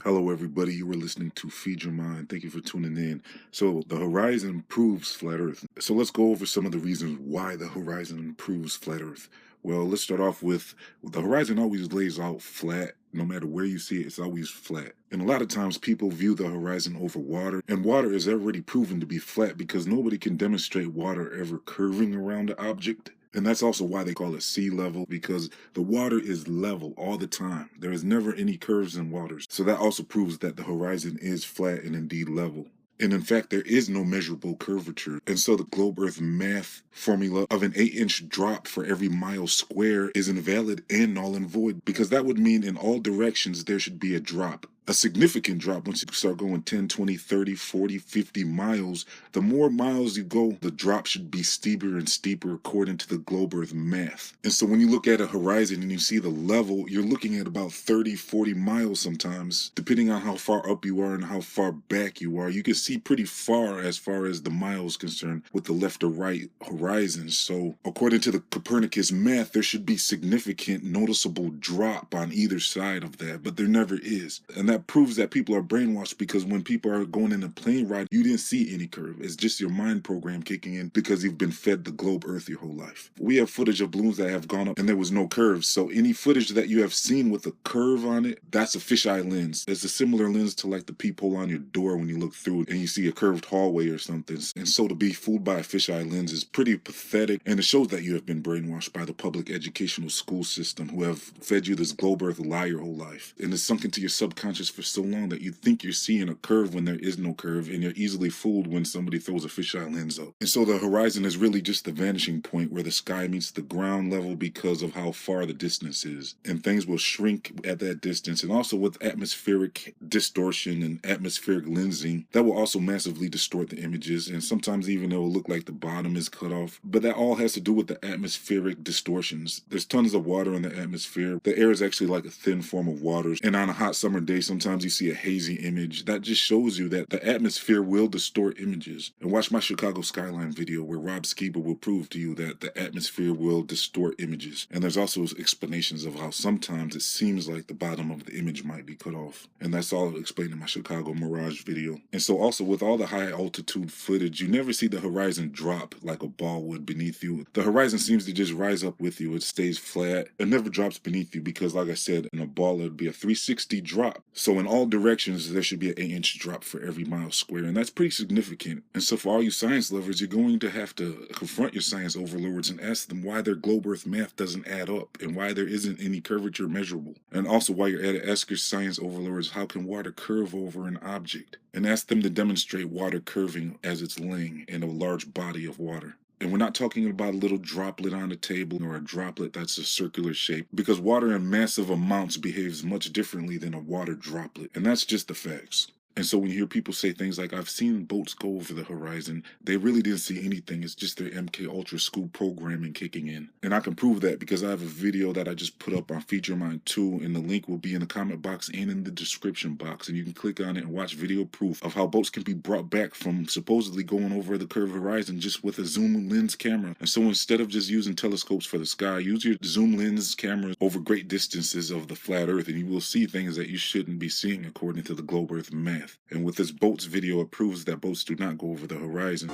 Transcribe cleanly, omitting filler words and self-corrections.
Hello, everybody. You were listening to Feed Your Mind. Thank you for tuning in. So, the horizon proves flat Earth. So, let's go over some of the reasons why the horizon proves flat Earth. Well, let's start off with the horizon always lays out flat. No matter where you see it, it's always flat. And a lot of times people view the horizon over water, and water is already proven to be flat because nobody can demonstrate water ever curving around the object. And that's also why they call it sea level, because the water is level all the time. There is never any curves in waters. So that also proves that the horizon is flat and indeed level. And in fact, there is no measurable curvature. And so the globe earth math formula of an 8-inch drop for every mile square is invalid and null and void, because that would mean in all directions there should be a drop. A significant drop once you start going 10, 20, 30, 40, 50 miles. The more miles you go, the drop should be steeper and steeper according to the globe earth math. And so when you look at a horizon and you see the level, you're looking at about 30, 40 miles sometimes, depending on how far up you are and how far back you are. You can see pretty far as the miles concerned with the left or right horizon. So according to the Copernicus math, there should be significant noticeable drop on either side of that, but there never is. And that proves that people are brainwashed, because when people are going in a plane ride, you didn't see any curve. It's just your mind program kicking in because you've been fed the globe earth your whole life. We have footage of balloons that have gone up and there was no curves. So any footage that you have seen with a curve on it, that's a fisheye lens. It's a similar lens to like the peephole on your door when you look through it and you see a curved hallway or something. And so to be fooled by a fisheye lens is pretty pathetic, and it shows that you have been brainwashed by the public educational school system, who have fed you this globe earth lie your whole life. And it's sunk into your subconscious for so long that you think you're seeing a curve when there is no curve, and you're easily fooled when somebody throws a fisheye lens up. And so the horizon is really just the vanishing point where the sky meets the ground level because of how far the distance is. And things will shrink at that distance. And also with atmospheric distortion and atmospheric lensing, that will also massively distort the images. And sometimes even it will look like the bottom is cut off. But that all has to do with the atmospheric distortions. There's tons of water in the atmosphere. The air is actually like a thin form of water. And on a hot summer day, sometimes you see a hazy image. That just shows you that the atmosphere will distort images. And watch my Chicago skyline video where Rob Skiba will prove to you that the atmosphere will distort images. And there's also explanations of how sometimes it seems like the bottom of the image might be cut off. And that's all explained in my Chicago Mirage video. And so also with all the high altitude footage, you never see the horizon drop like a ball would beneath you. The horizon seems to just rise up with you. It stays flat. It never drops beneath you because, like I said, in a ball it would be a 360 drop. So in all directions, there should be an 8-inch drop for every mile square, and that's pretty significant. And so for all you science lovers, you're going to have to confront your science overlords and ask them why their globe earth math doesn't add up and why there isn't any curvature measurable. And also while you're at it, ask your science overlords, how can water curve over an object? And ask them to demonstrate water curving as it's laying in a large body of water. And we're not talking about a little droplet on the table or a droplet that's a circular shape, because water in massive amounts behaves much differently than a water droplet. And that's just the facts. And so when you hear people say things like, I've seen boats go over the horizon, they really didn't see anything. It's just their MK Ultra school programming kicking in. And I can prove that because I have a video that I just put up on Feed Your Mind 2, and the link will be in the comment box and in the description box. And you can click on it and watch video proof of how boats can be brought back from supposedly going over the curved horizon just with a zoom lens camera. And so instead of just using telescopes for the sky, use your zoom lens camera over great distances of the flat earth, and you will see things that you shouldn't be seeing according to the globe earth math. And with this boats video, it proves that boats do not go over the horizon.